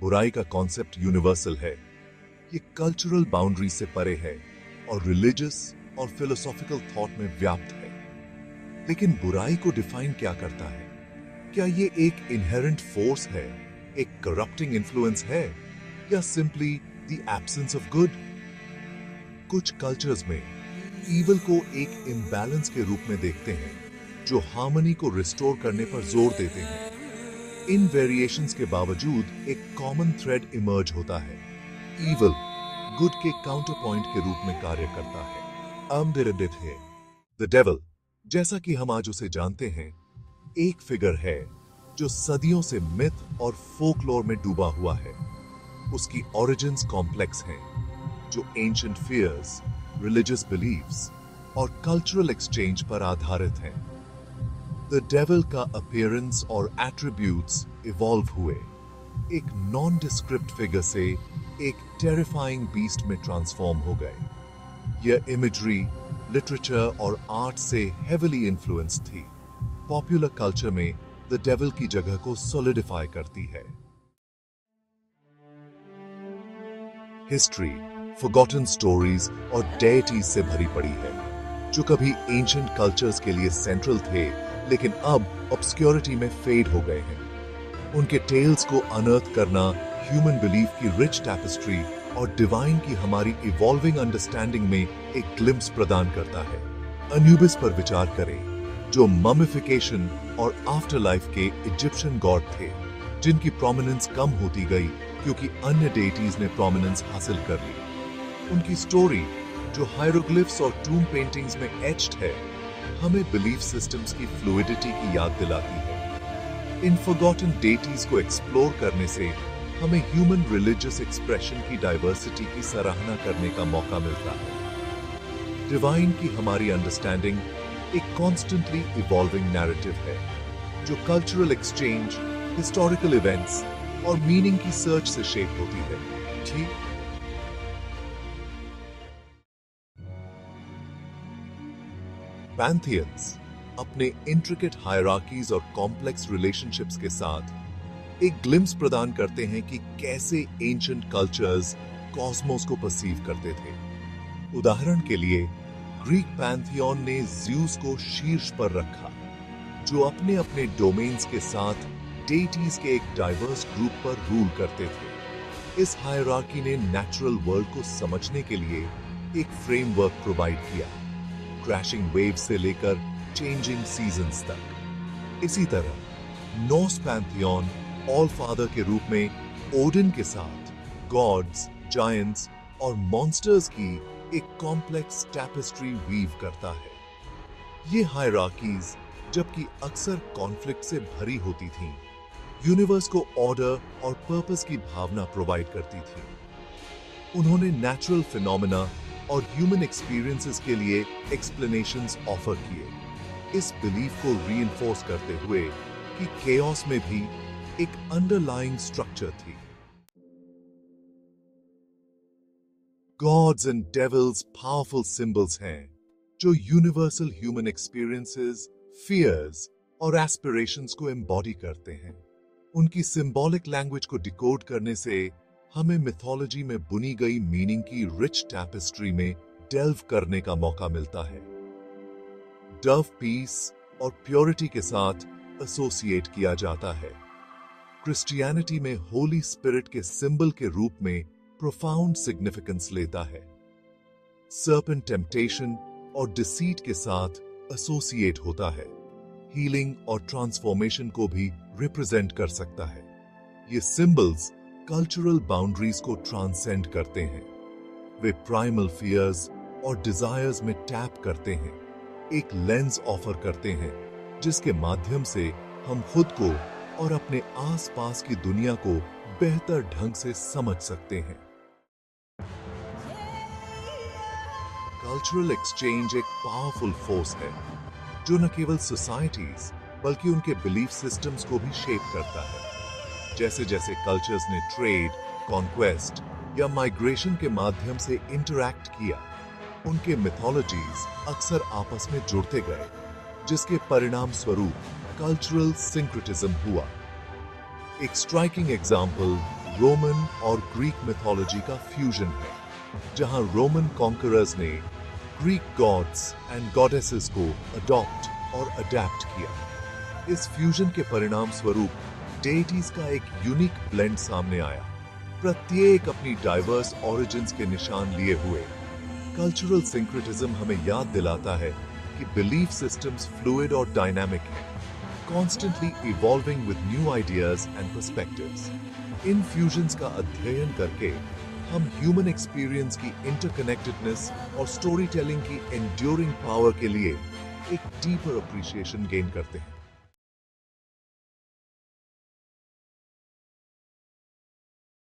बुराई का concept universal है। ये कल्चरल बाउंड्री से परे है और रिलीजियस और फिलोसॉफिकल थॉट में व्याप्त है। लेकिन बुराई को डिफाइन क्या करता है? क्या ये एक इनहेरेंट फोर्स है, एक करप्टिंग इन्फ्लुएंस है, या simply the absence of good? कुछ कल्चर्स में ईवल को एक इम्बैलेंस के रूप में देखते हैं, जो हार्मनी को रिस्टोर करने पर जोर देते हैं। इन वेरिएशंस के बावजूद एक कॉमन थ्रेड इमर्ज होता है। ईवल गुड के काउंटर पॉइंट के रूप में कार्य करता है। द डेविल, जैसा कि हम आज उसे जानते हैं, एक फिगर है जो सदियों से मिथ और फोकलोर में डूबा हुआ है। उसकी ओरिजिन्स कॉम्प्लेक्स हैं, जो एंशिएंट फियर्स, रिलीजियस बिलीफ्स और कल्चरल एक्सचेंज पर आधारित हैं। द डेविल का अपीयरेंस और एट्रीब्यूट्स इवॉल्व हुए, एक नॉन डिस्क्रिप्ट फिगर से एक टेरिफाइंग बीस्ट में ट्रांसफॉर्म हो गए। यह इमेजरी, लिटरेचर और आर्ट से हेविली इन्फ्लुएंस थी। पॉपुलर कल्चर में द डेविल की जगह को सॉलिडिफाई करती है। हिस्ट्री फॉरगॉटन स्टोरीज और डेइटीज से भरी पड़ी है, जो कभी एंशिएंट कल्चर्स के लिए सेंट्रल थे, लेकिन अब ऑब्सक्योरिटी में फेड हो गए हैं। उनके टेल्स को अनर्थ करना ह्यूमन बिलीफ की रिच टैपेस्ट्री और डिवाइन की हमारी इवॉल्विंग अंडरस्टैंडिंग में एक ग्लिम्स प्रदान करता है। अन्यूबिस पर विचार करें, जो ममिफिकेशन और आफ्टर लाइफ के इजिप्शियन गॉड थे, जिनकी प्रोमिनेंस कम होती गई क्योंकि अन्य डेटीज ने प्रोमिनेंस हासिल कर ली। उनकी स्टोरी, जो हायरोग्लिफ्स और टूम पेंटिंग्स में एच्ड है, हमें बिलीफ सिस्टम्स की फ्लूइडिटी की याद दिलाती है। इन फॉरगॉटन डेटीज को एक्सप्लोर करने से हमें ह्यूमन रिलीजियस एक्सप्रेशन की डाइवर्सिटी की सराहना करने का मौका मिलता है। डिवाइन की हमारी अंडरस्टैंडिंग एक कॉन्स्टेंटली इवॉल्विंग नैरेटिव है, जो कल्चरल एक्सचेंज, हिस्टोरिकल इवेंट्स और मीनिंग की सर्च से शेप होती है। ठीक? पैंथियंस अपने इंट्रिकेट हायरार्कीज और कॉम्प्लेक्स रिलेशनशिप्स के साथ एक ग्लिम्स प्रदान करते हैं कि कैसे एंशिएंट कल्चर्स कॉस्मोस को परसीव करते थे। उदाहरण के लिए, ग्रीक पैंथियन ने ज़्यूस को शीर्ष पर रखा, जो अपने अपने डोमेन्स के साथ डेटीज के एक डाइवर्स ग्रुप पर रूल करते थे। इस हायरार्की ने नेचुरल वर्ल्ड को समझने के लिए एक फ्रेमवर्क प्रोवाइड किया, क्रैशिंग वेव से लेकर चेंजिंग सीजन्स तक। इसी तरह नॉर्स पैंथियन ऑल फादर के रूप में ओडिन के साथ गॉड्स, जायंट्स और मॉन्स्टर्स की एक कॉम्प्लेक्स टैपेस्ट्री वीव करता है। ये हायरार्कीज, जबकि अक्सर कॉन्फ्लिक्ट से भरी होती थीं, यूनिवर्स को ऑर्डर और पर्पस की भावना प्रोवाइड करती थी। उन्होंने नेचुरल फिनोमेना और ह्यूमन एक्सपीरियंसेस के लिए एक्सप्लेनेशंस ऑफर किए, इस बिलीफ को रीइंफोर्स करते हुए कि केओस में भी एक अंडरलाइंग स्ट्रक्चर थी। Gods and devils powerful symbols हैं, जो यूनिवर्सल ह्यूमन एक्सपीरियंसेस, फियर्स और एस्पिरेशंस को एम्बॉडी करते हैं। उनकी सिंबॉलिक लैंग्वेज को डिकोड करने से हमें मिथोलॉजी में बुनी गई मीनिंग की रिच टैपेस्ट्री में डेल्व करने का मौका मिलता है। डव पीस और प्योरिटी के साथ एसोसिएट किया जाता है। क्रिश्चियनिटी में होली स्पिरिट के सिंबल के रूप में प्रोफाउंड सिग्निफिकेंस लेता है। सर्पेंट टेम्पटेशन और डिसीट के साथ एसोसिएट होता है। हीलिंग और ट्रांसफॉर्मेशन को भी रिप्रेजेंट कर सकता है। ये सिंबल्स कल्चरल बाउंड्रीज को ट्रांसेंड करते हैं। वे प्राइमल फियर्स और डिजायर्स में टैप करते हैं, एक लेंस ऑफर करते हैं जिसके माध्यम से हम खुद को और अपने आसपास की दुनिया को बेहतर ढंग से समझ सकते हैं। कल्चरल एक्सचेंज एक पावरफुल फोर्स है, जो न केवल सोसाइटीज बल्कि उनके बिलीफ सिस्टम्स को भी शेप करता है। जैसे जैसे कल्चर्स ने ट्रेड, कॉन्क्वेस्ट या माइग्रेशन के माध्यम से इंटरैक्ट किया, उनके मिथोलॉजीज अक्सर आपस में जुड़ते गए, जिसके परिणाम स्वरूप कल्चरल सिंक्रेटिज्म हुआ। एक स्ट्राइकिंग एग्जाम्पल रोमन और ग्रीक मिथोलॉजी का फ्यूजन है, जहां रोमन कॉन्करर्स ने ग्रीक गॉड्स एंड गॉडेसेस को अडॉप्ट और अडेप्ट किया। इस फ्यूजन के परिणाम स्वरूप डेटीज का एक यूनिक ब्लेंड सामने आया, प्रत्येक अपनी डाइवर्स ओरिजिन्स के निशान लिए हुए। कल्चरल सिंक्रेटिज्म हमें याद दिलाता है कि बिलीफ सिस्टम्स फ्लूइड और डायनामिक हैं, constantly evolving with new ideas and perspectives. In fusions का अध्ययन करके हम ह्यूमन एक्सपीरियंस की इंटरकनेक्टेडनेस और स्टोरी टेलिंग की एंड्यूरिंग पावर के लिए एक डीपर अप्रिशिएशन गेन करते हैं।